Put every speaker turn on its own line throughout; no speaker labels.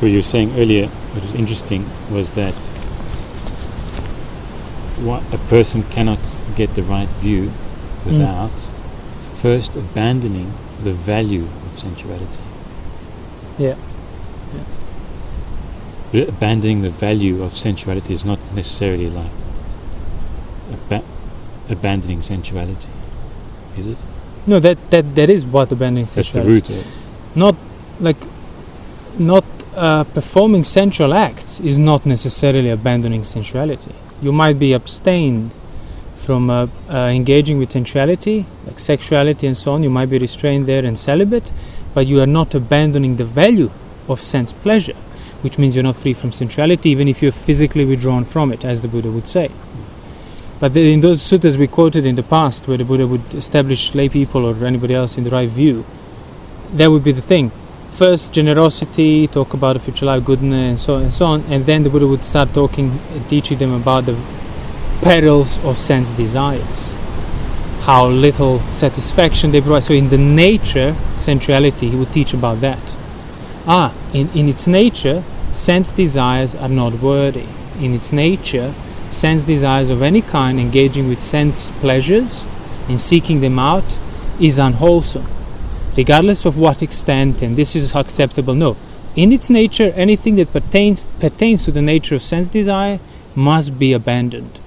So you were saying earlier, what was interesting was that a person cannot get the right view without first abandoning the value of sensuality.
Yeah.
But abandoning the value of sensuality is not necessarily like abandoning sensuality, is it?
No, that is what abandoning sensuality.
That's the root.
Not performing sensual acts is not necessarily abandoning sensuality. You might be abstained from engaging with sensuality, like sexuality and so on. You might be restrained there and celibate, but you are not abandoning the value of sense pleasure, which means you're not free from sensuality, even if you're physically withdrawn from it, as the Buddha would say. But in those suttas we quoted in the past, where the Buddha would establish lay people or anybody else in the right view, that would be the thing. First, generosity, talk about the future life, goodness, and so on, and then the Buddha would start teaching them about the perils of sense desires, how little satisfaction they provide. So in the nature, sensuality, he would teach about that. In its nature, sense desires are not worthy. In its nature, sense desires of any kind, engaging with sense pleasures and seeking them out, is unwholesome, regardless of what extent, and this is acceptable. No, in its nature, anything that pertains to the nature of sense desire must be abandoned.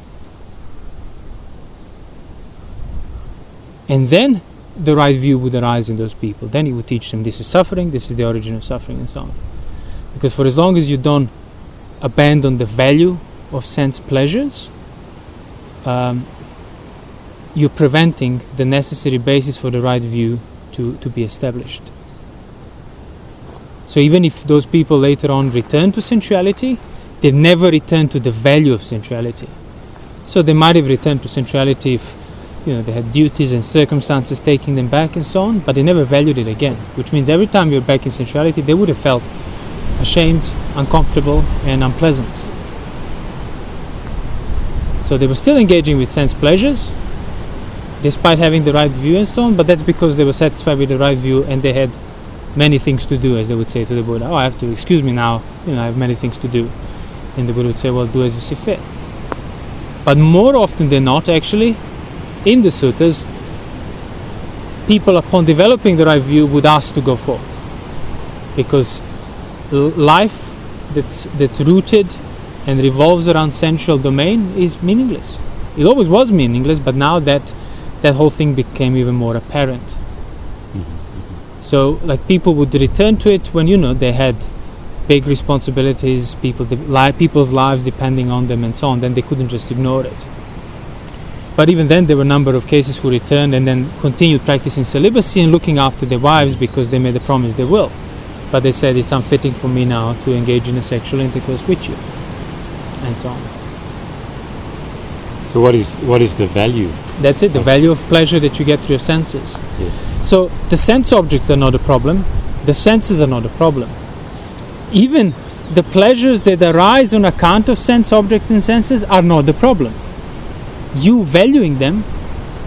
And then the right view would arise in those people. Then he would teach them, this is suffering, this is the origin of suffering, and so on. Because for as long as you don't abandon the value of sense pleasures, you're preventing the necessary basis for the right view to be established. So even if those people later on return to sensuality, they've never returned to the value of sensuality. So they might have returned to sensuality if they had duties and circumstances taking them back and so on, but they never valued it again, which means every time you're back in sensuality, they would have felt ashamed, uncomfortable, and unpleasant. So they were still engaging with sense pleasures, despite having the right view and so on, but that's because they were satisfied with the right view and they had many things to do, as they would say to the Buddha. I have to, excuse me now, I have many things to do. And the Buddha would say, well, do as you see fit. But more often than not, actually, in the suttas, people upon developing the right view would ask to go forth. Because life that's rooted and revolves around sensual domain is meaningless. It always was meaningless, but now that whole thing became even more apparent. So, people would return to it when, they had big responsibilities, people's lives depending on them and so on, then they couldn't just ignore it. But even then, there were a number of cases who returned and then continued practicing celibacy and looking after their wives because they made a promise they will. But they said, it's unfitting for me now to engage in a sexual intercourse with you, and so on.
So what is the value?
That's it, the value of pleasure that you get through your senses. Yes. So the sense objects are not a problem, the senses are not a problem. Even the pleasures that arise on account of sense objects and senses are not the problem. You valuing them,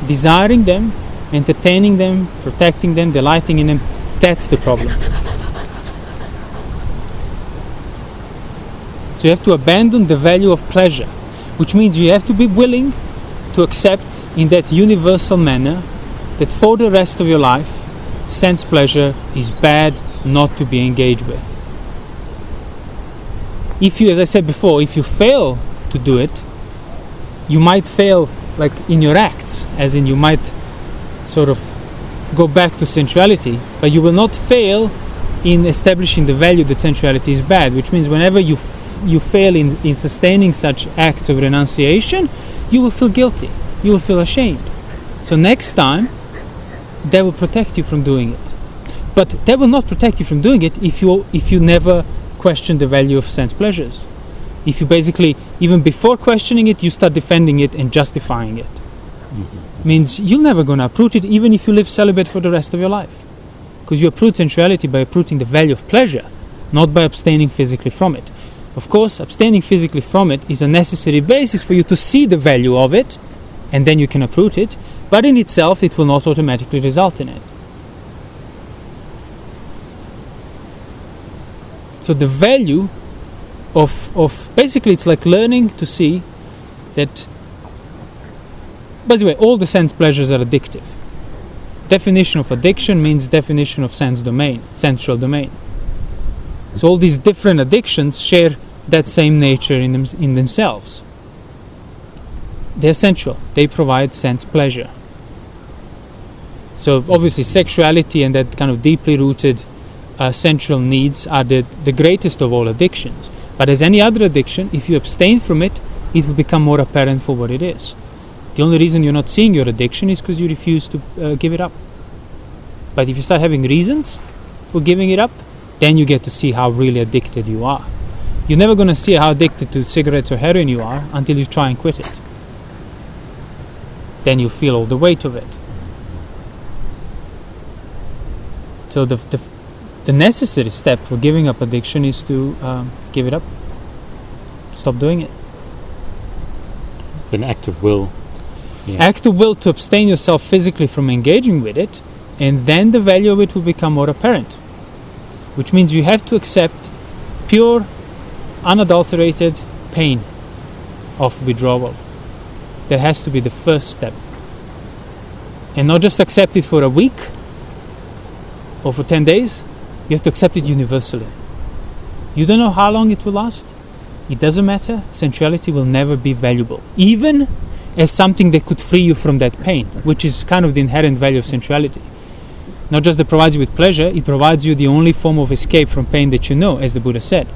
desiring them, entertaining them, protecting them, delighting in them, that's the problem. So you have to abandon the value of pleasure, which means you have to be willing to accept in that universal manner that for the rest of your life, sense pleasure is bad, not to be engaged with. If you, as I said before, if you fail to do it, you might fail in your acts, as in you might sort of go back to sensuality, but you will not fail in establishing the value that sensuality is bad, which means whenever you fail in sustaining such acts of renunciation, you will feel guilty, you will feel ashamed. So next time, that will protect you from doing it. But that will not protect you from doing it if you never question the value of sense pleasures. If you basically, even before questioning it, you start defending it and justifying it. Means you're never going to uproot it, even if you live celibate for the rest of your life. Because you uproot sensuality by uprooting the value of pleasure, not by abstaining physically from it. Of course, abstaining physically from it is a necessary basis for you to see the value of it, and then you can uproot it, but in itself it will not automatically result in it. So the value of basically, it's like learning to see that, by the way, all the sense pleasures are addictive. Definition of addiction means definition of sensual domain. So all these different addictions share that same nature in themselves. They're sensual. They provide sense pleasure. So obviously sexuality and that kind of deeply rooted sensual needs are the greatest of all addictions. But as any other addiction, if you abstain from it, it will become more apparent for what it is. The only reason you're not seeing your addiction is because you refuse to give it up. But if you start having reasons for giving it up, then you get to see how really addicted you are. You're never going to see how addicted to cigarettes or heroin you are until you try and quit it. Then you feel all the weight of it. So the necessary step for giving up addiction is to give it up. Stop doing it.
It's an act of will. Yeah.
Act of will to abstain yourself physically from engaging with it, and then the value of it will become more apparent. Which means you have to accept pure, unadulterated pain of withdrawal. That has to be the first step. And not just accept it for a week or for 10 days, you have to accept it universally. You don't know how long it will last. It doesn't matter. Sensuality will never be valuable, even as something that could free you from that pain, which is kind of the inherent value of sensuality. Not just that it provides you with pleasure, it provides you the only form of escape from pain that you know, as the Buddha said.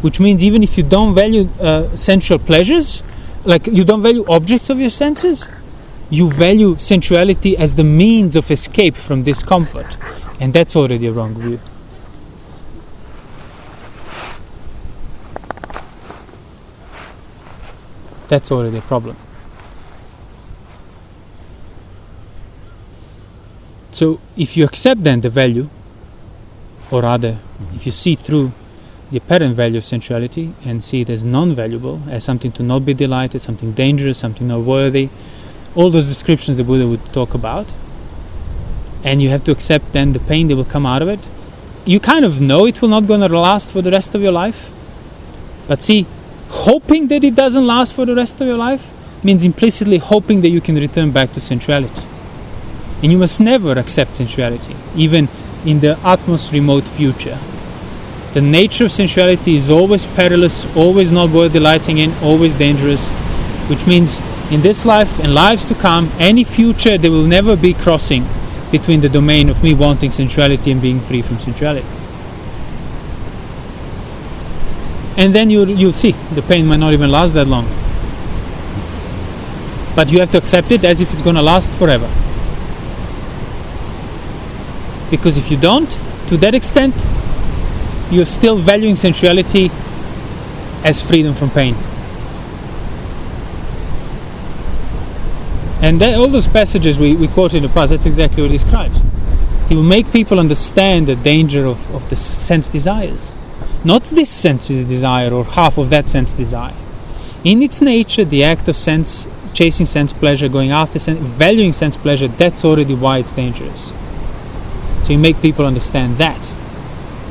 Which means even if you don't value sensual pleasures, like you don't value objects of your senses, you value sensuality as the means of escape from discomfort. And that's already a wrong view. That's already a problem. So if you accept then the value, or rather, if you see through the apparent value of sensuality and see it as non-valuable, as something to not be delighted, something dangerous, something not worthy, all those descriptions the Buddha would talk about, and you have to accept then the pain that will come out of it, you kind of know it will not going to last for the rest of your life. But see, hoping that it doesn't last for the rest of your life means implicitly hoping that you can return back to sensuality. And you must never accept sensuality, even in the utmost remote future. The nature of sensuality is always perilous, always not worth delighting in, always dangerous, which means in this life and lives to come, any future there will never be crossing between the domain of me wanting sensuality and being free from sensuality. And then you'll see, the pain might not even last that long. But you have to accept it as if it's going to last forever. Because if you don't, to that extent, you're still valuing sensuality as freedom from pain. And all those passages we quoted in the past, that's exactly what he describes. He will make people understand the danger of the sense desires. Not this sense desire or half of that sense desire. In its nature, the act of chasing sense pleasure, going after valuing sense pleasure, that's already why it's dangerous. So you make people understand that.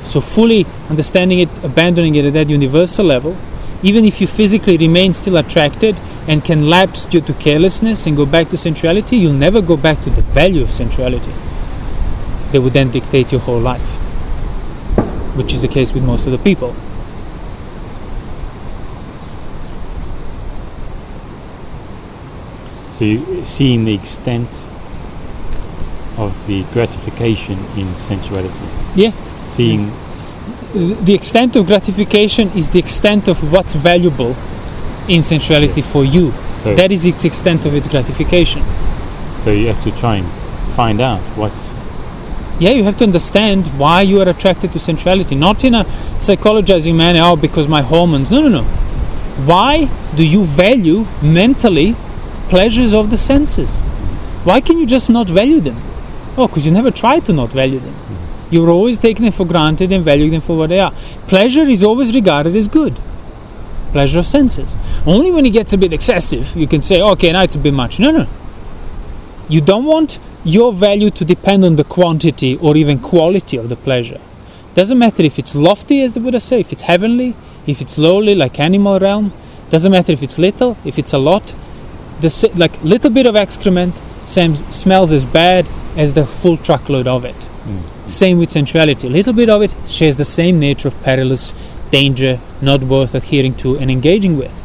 So fully understanding it, abandoning it at that universal level, even if you physically remain still attracted and can lapse due to carelessness and go back to sensuality, you'll never go back to the value of sensuality. They would then dictate your whole life, which is the case with most of the people.
So you seeing the extent of the gratification in sensuality.
Yeah.
Seeing
the extent of gratification is the extent of what's valuable in sensuality for you. So that is its extent of its gratification.
So you have to try and find out what's...
Yeah, you have to understand why you are attracted to sensuality. Not in a psychologizing manner, because my hormones. No. Why do you value mentally pleasures of the senses? Why can you just not value them? Oh, because you never tried to not value them. You're always taking them for granted and valuing them for what they are. Pleasure is always regarded as good. Pleasure of senses. Only when it gets a bit excessive, you can say, okay, now it's a bit much. No. You don't want your value to depend on the quantity or even quality of the pleasure. Doesn't matter if it's lofty, as the Buddha say, if it's heavenly, if it's lowly, like animal realm. Doesn't matter if it's little, if it's a lot. Like little bit of excrement smells as bad as the full truckload of it. Same with sensuality. A little bit of it shares the same nature of perilous, danger, not worth adhering to and engaging with.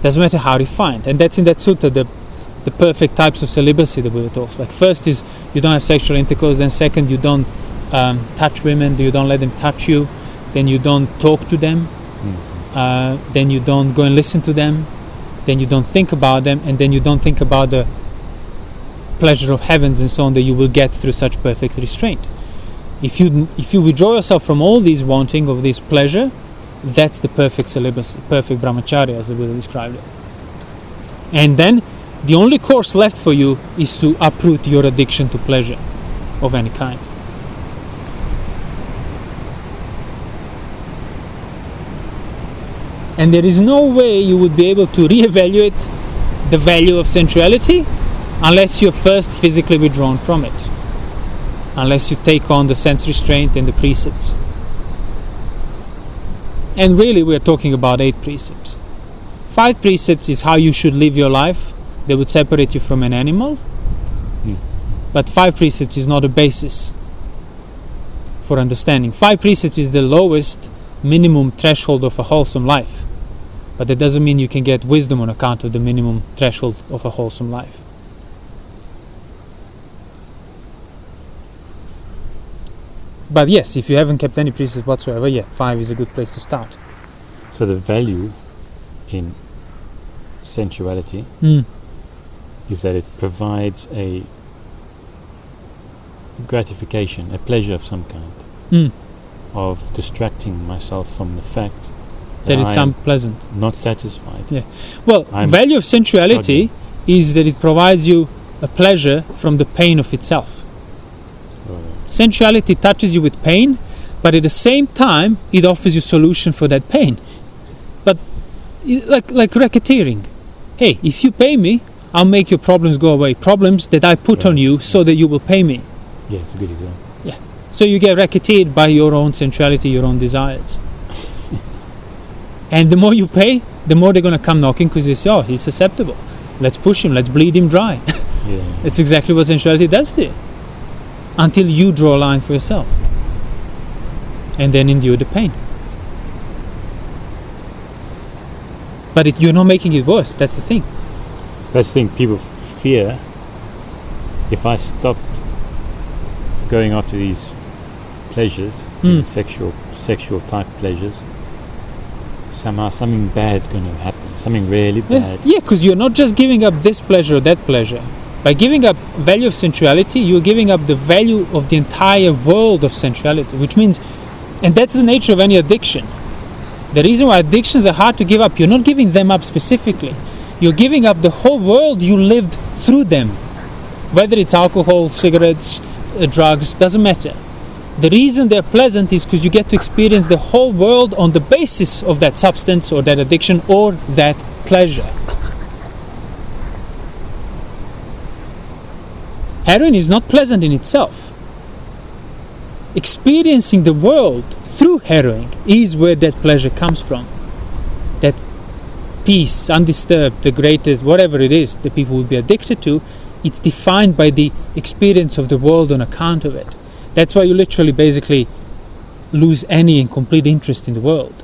Doesn't matter how refined. And that's in that sutta, the perfect types of celibacy the Buddha talks. Like first is you don't have sexual intercourse, then second you don't touch women, you don't let them touch you, then you don't talk to them, then you don't go and listen to them, then you don't think about them, and then you don't think about the pleasure of heavens and so on that you will get through such perfect restraint. If you withdraw yourself from all these wanting of this pleasure, that's the perfect celibacy, perfect brahmacharya, as the Buddha described it. And then the only course left for you is to uproot your addiction to pleasure of any kind. And there is no way you would be able to reevaluate the value of sensuality unless you're first physically withdrawn from it, unless you take on the sense restraint and the precepts. And really we're talking about 8 precepts. 5 precepts is how you should live your life. They would separate you from an animal. But 5 precepts is not a basis for understanding. 5 precepts is the lowest minimum threshold of a wholesome life. But that doesn't mean you can get wisdom on account of the minimum threshold of a wholesome life. But yes, if you haven't kept any precepts whatsoever, 5 is a good place to start.
So the value in sensuality is that it provides a gratification, a pleasure of some kind, of distracting myself from the fact that
it's unpleasant,
not satisfied.
Well, value of sensuality is that it provides you a pleasure from the pain of itself. Sensuality touches you with pain, but at the same time it offers you solution for that pain. But like racketeering. Hey, if you pay me, I'll make your problems go away. Problems that I put on you so that you will pay me.
Yeah, it's a good example.
Yeah. So you get racketeered by your own sensuality, your own desires. And the more you pay, the more they're going to come knocking because they say, oh, he's susceptible. Let's push him, let's bleed him dry. That's exactly what sensuality does to you. Until you draw a line for yourself. And then endure the pain. But you're not making it worse, that's the thing.
That's the thing, people fear if I stopped going after these pleasures, sexual type pleasures, somehow something bad's going to happen, something really bad.
Yeah, because you're not just giving up this pleasure or that pleasure. By giving up value of sensuality, you're giving up the value of the entire world of sensuality, which means, and that's the nature of any addiction. The reason why addictions are hard to give up, you're not giving them up specifically. You're giving up the whole world you lived through them. Whether it's alcohol, cigarettes, drugs, doesn't matter. The reason they're pleasant is because you get to experience the whole world on the basis of that substance or that addiction or that pleasure. Heroin is not pleasant in itself. Experiencing the world through heroin is where that pleasure comes from. That peace, undisturbed, the greatest, whatever it is that people will be addicted to, it's defined by the experience of the world on account of it. That's why you literally basically lose any and complete interest in the world.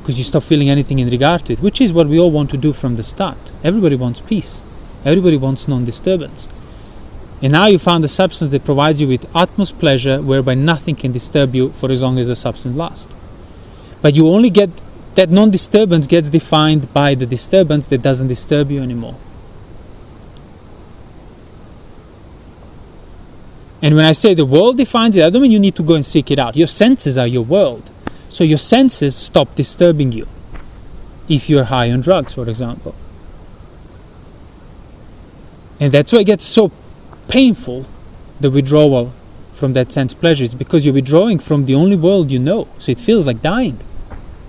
Because you stop feeling anything in regard to it, which is what we all want to do from the start. Everybody wants peace. Everybody wants non-disturbance. And now you found a substance that provides you with utmost pleasure whereby nothing can disturb you for as long as the substance lasts. But you only get that non-disturbance gets defined by the disturbance that doesn't disturb you anymore. And when I say the world defines it, I don't mean you need to go and seek it out. Your senses are your world. So your senses stop disturbing you. If you're high on drugs, for example. And that's why it gets so painful, the withdrawal from that sense pleasure. It's because you're withdrawing from the only world you know. So it feels like dying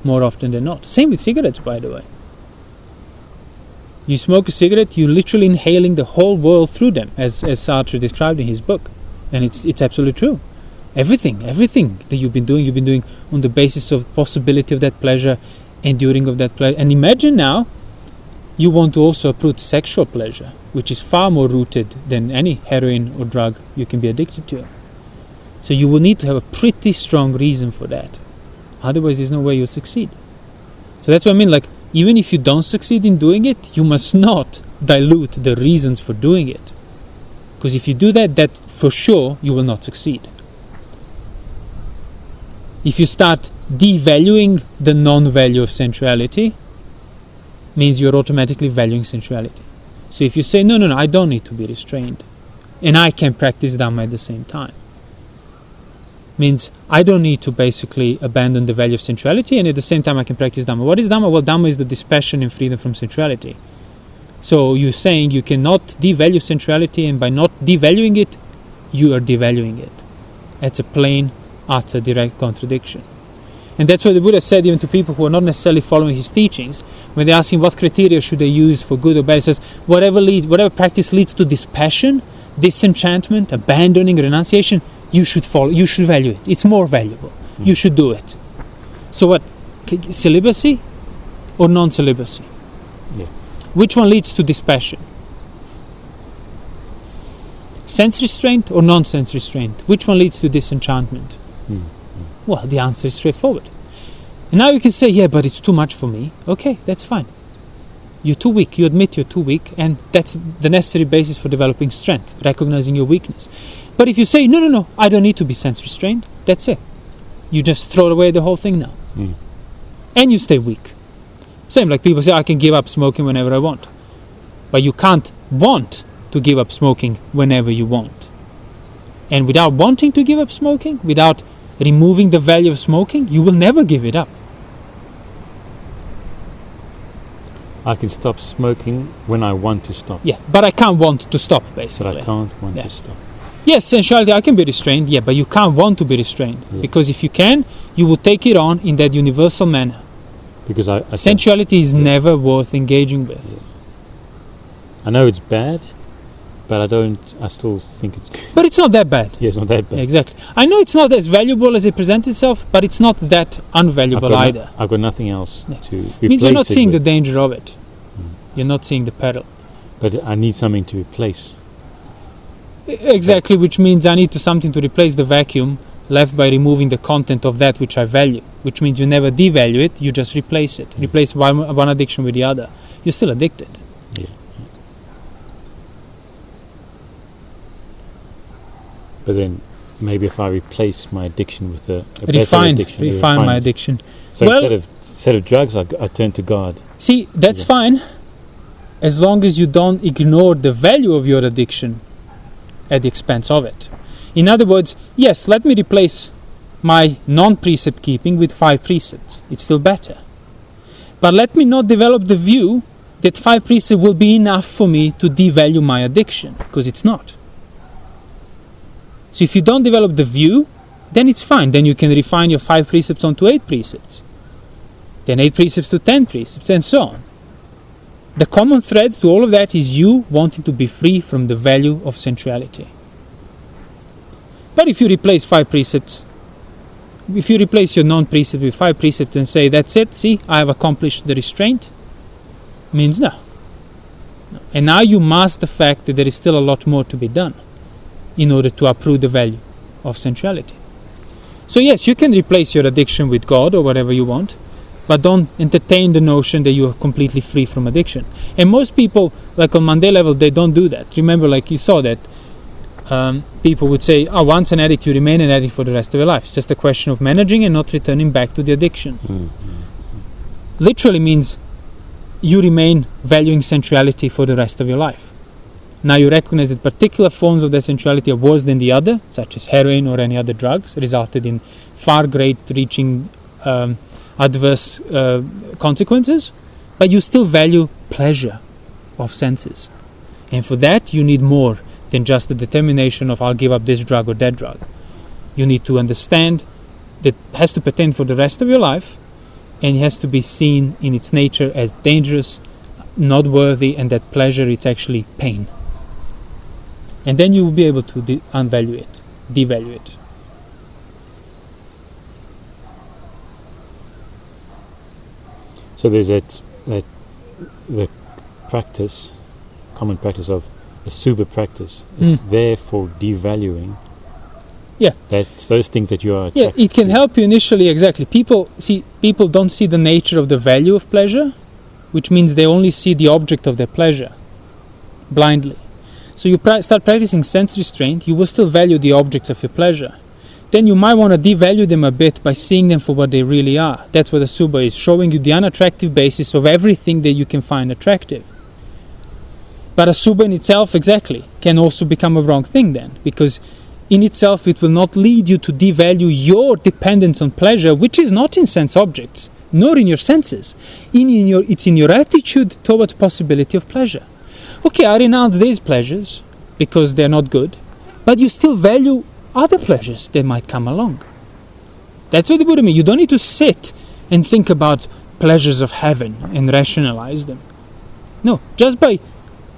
more often than not. Same with cigarettes, by the way. You smoke a cigarette, you're literally inhaling the whole world through them, as Sartre described in his book. And it's absolutely true. Everything that you've been doing on the basis of possibility of that pleasure, enduring of that pleasure. And imagine now, you want to also uproot sexual pleasure, which is far more rooted than any heroin or drug you can be addicted to. So you will need to have a pretty strong reason for that. Otherwise, there's no way you'll succeed. So that's what I mean, like, even if you don't succeed in doing it, you must not dilute the reasons for doing it. Because if you do that, that for sure you will not succeed. If you start devaluing the non-value of sensuality, means you're automatically valuing sensuality. So if you say, no, I don't need to be restrained, and I can practice Dhamma at the same time, means I don't need to basically abandon the value of sensuality, and at the same time I can practice Dhamma. What is Dhamma? Well, Dhamma is the dispassion and freedom from sensuality. So you're saying you cannot devalue sensuality, and by not devaluing it, you are devaluing it. That's a plain, utter, direct contradiction. And that's what the Buddha said even to people who are not necessarily following his teachings. When they ask him what criteria should they use for good or bad, he says, whatever practice leads to dispassion, disenchantment, abandoning, renunciation, you should follow, you should value it. It's more valuable. You should do it. So what? Celibacy or non-celibacy?
Yeah.
Which one leads to dispassion? Sense restraint or non-sense restraint? Which one leads to disenchantment? Well, the answer is straightforward. And now you can say, yeah, but it's too much for me. Okay, that's fine. You're too weak. You admit you're too weak, and that's the necessary basis for developing strength, recognizing your weakness. But if you say, no, I don't need to be sense restrained, that's it. You just throw away the whole thing now. And you stay weak. Same like people say, I can give up smoking whenever I want. But you can't want to give up smoking whenever you want. And without wanting to give up smoking, without removing the value of smoking, you will never give it up.
I can stop smoking when I want to stop.
Yeah, but I can't want to stop, basically.
But I can't want to stop.
Yes, sensuality, I can be restrained, yeah, but you can't want to be restrained. Yeah. Because if you can, you will take it on in that universal manner.
Because I
sensuality is never worth engaging with.
Yeah. I know it's bad, but I still think it's good.
But it's not that bad.
Yeah, it's not that bad.
Exactly. I know it's not as valuable as it presents itself, but it's not that unvaluable either.
I've got nothing else to replace it
means you're not seeing
with.
The danger of it. You're not seeing the peril.
But I need something to replace.
Exactly, which means I need something to replace the vacuum left by removing the content of that which I value. Which means you never devalue it, you just replace it. Replace one addiction with the other. You're still addicted.
Yeah. But then maybe if I replace my addiction with a
refine
addiction,
my addiction.
So instead of drugs, I turn to God.
See, that's fine, as long as you don't ignore the value of your addiction at the expense of it. In other words, yes, let me replace my non-precept keeping with 5 precepts. It's still better. But let me not develop the view that 5 precepts will be enough for me to devalue my addiction, because it's not. So if you don't develop the view, then it's fine. Then you can refine your 5 precepts onto 8 precepts. Then 8 precepts to 10 precepts, and so on. The common thread to all of that is you wanting to be free from the value of sensuality. But if you replace 5 precepts, if you replace your non-precept with 5 precepts and say, that's it, see, I have accomplished the restraint, means no. And now you mask the fact that there is still a lot more to be done in order to uproot the value of sensuality. So yes, you can replace your addiction with God or whatever you want, but don't entertain the notion that you are completely free from addiction. And most people, like on Monday level, they don't do that. Remember, like you saw that people would say, once an addict, you remain an addict for the rest of your life. It's just a question of managing and not returning back to the addiction. Literally means you remain valuing sensuality for the rest of your life. Now you recognize that particular forms of that sensuality are worse than the other, such as heroin or any other drugs, resulted in far great-reaching adverse consequences, but you still value pleasure of senses. And for that, you need more than just the determination of I'll give up this drug or that drug. You need to understand that it has to pertain for the rest of your life, and it has to be seen in its nature as dangerous, not worthy, and that pleasure it's actually pain. And then you will be able to devalue it.
So there's that the practice, common practice of a super practice. It's there for devaluing.
Yeah.
That's those things that you are
Yeah,
attracted
it can
to.
help you initially, exactly. People don't see the nature of the value of pleasure, which means they only see the object of their pleasure blindly. So you start practicing sense restraint, you will still value the objects of your pleasure. Then you might want to devalue them a bit by seeing them for what they really are. That's what a subha is, showing you the unattractive basis of everything that you can find attractive. But a subha in itself, exactly, can also become a wrong thing then, because in itself it will not lead you to devalue your dependence on pleasure, which is not in sense objects, nor in your senses. It's in your attitude towards possibility of pleasure. Okay, I renounce these pleasures because they're not good, but you still value other pleasures that might come along. That's what the Buddha means. You don't need to sit and think about pleasures of heaven and rationalize them. No, just by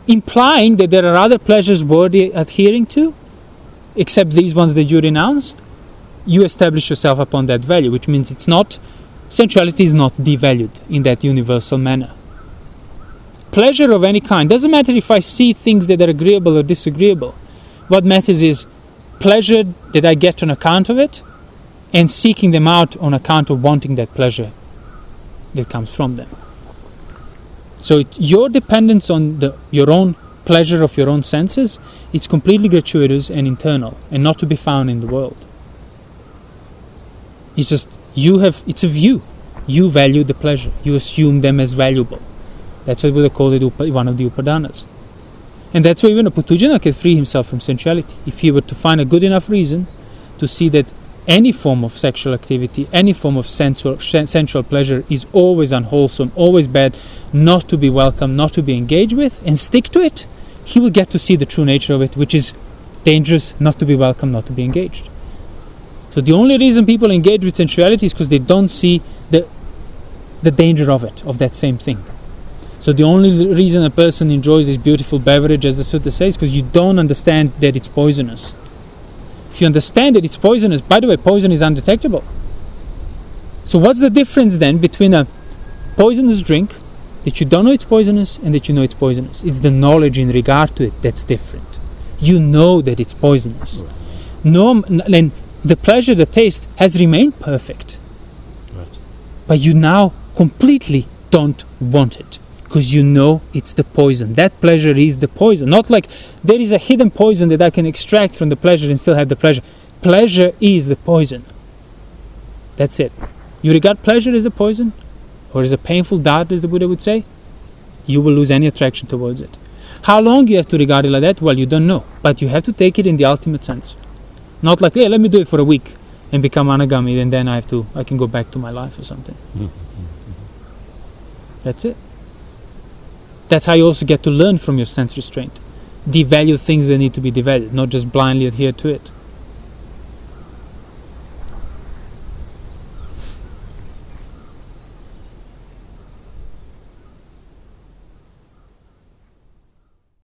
implying that there are other pleasures worthy adhering to, except these ones that you renounced, you establish yourself upon that value, which means sensuality is not devalued in that universal manner. Pleasure of any kind, doesn't matter if I see things that are agreeable or disagreeable. What matters is pleasure that I get on account of it, and seeking them out on account of wanting that pleasure that comes from them. So your dependence on your own pleasure of your own senses, it's completely gratuitous and internal, and not to be found in the world. It's just, it's a view. You value the pleasure. You assume them as valuable. That's what Buddha called it, one of the upadanas. And that's why even a Putujana can free himself from sensuality. If he were to find a good enough reason to see that any form of sexual activity, any form of sensual pleasure is always unwholesome, always bad, not to be welcome, not to be engaged with, and stick to it, he will get to see the true nature of it, which is dangerous, not to be welcome, not to be engaged. So the only reason people engage with sensuality is because they don't see the danger of it, of that same thing. So the only reason a person enjoys this beautiful beverage, as the sutta says, is because you don't understand that it's poisonous. If you understand that it's poisonous, by the way, poison is undetectable. So what's the difference then between a poisonous drink that you don't know it's poisonous and that you know it's poisonous? It's the knowledge in regard to it that's different. You know that it's poisonous. And the pleasure, the taste has remained perfect.
Right.
But you now completely don't want it, because you know it's the poison. That pleasure is the poison. Not like there is a hidden poison that I can extract from the pleasure and still have the pleasure. Pleasure is the poison. That's it. You regard pleasure as the poison, or as a painful dart, as the Buddha would say, you will lose any attraction towards it. How long you have to regard it like that? Well, you don't know. But you have to take it in the ultimate sense. Not like, hey, let me do it for a week and become anagami, and then I can go back to my life or something. That's it. That's how you also get to learn from your sense restraint. Devalue things that need to be devalued, not just blindly adhere to it.